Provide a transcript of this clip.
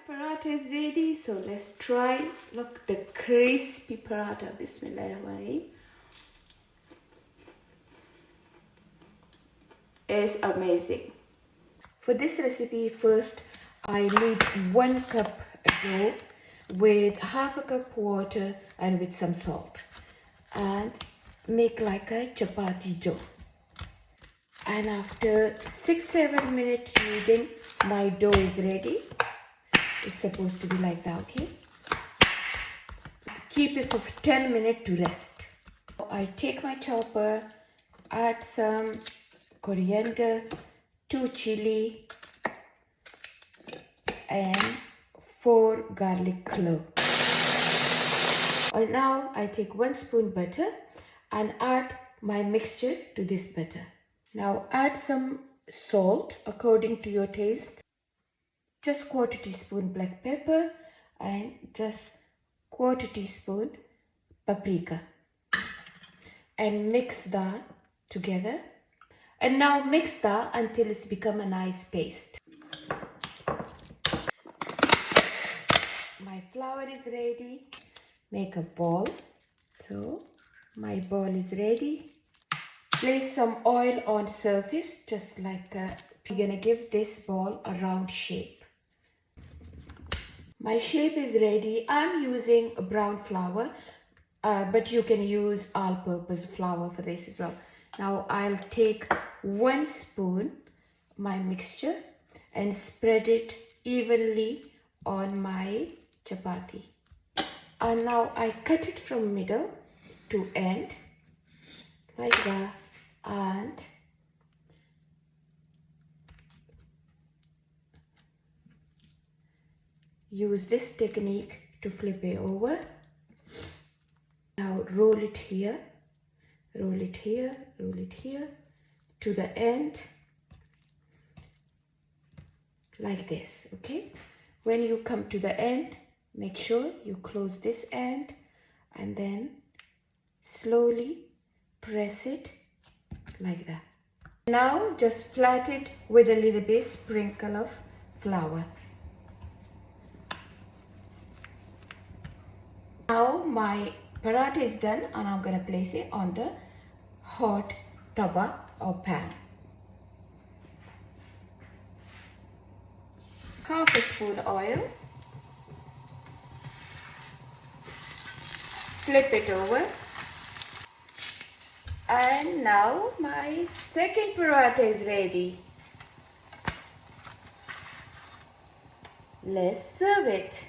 paratha is ready, so let's try. Look, the crispy paratha. Bismillahirrahmanirrahim. Is amazing. For this recipe, first I need 1 cup dough with half a cup water and with some salt, and make like a chapati dough. And after 6-7 minutes kneading, my dough is ready. It's supposed to be like that, okay? Keep it for 10 minutes to rest. I take my chopper, add some coriander, 2 chili, and 4 garlic cloves. And now I take 1 spoon butter and add my mixture to this butter. Now add some salt according to your taste. Just 1/4 teaspoon black pepper and just 1/4 teaspoon paprika. And mix that together. And now mix that until it's become a nice paste. My flour is ready. Make a ball. So my ball is ready. Place some oil on surface, just like that. We're gonna give this ball a round shape. My shape is ready. I'm using a brown flour, but you can use all-purpose flour for this as well. Now I'll take 1 spoon my mixture and spread it evenly on my chapati. And now I cut it from middle to end like that, and use this technique to flip it over. Now roll it here, roll it here, roll it here to the end like this, okay? When you come to the end, make sure you close this end and then slowly press it like that. Now just flat it with a little bit sprinkle of flour. Now my paratha is done and I'm gonna place it on the hot tawa or pan. Half a spoon oil. Flip it over. And now my second paratha is ready. Let's serve it.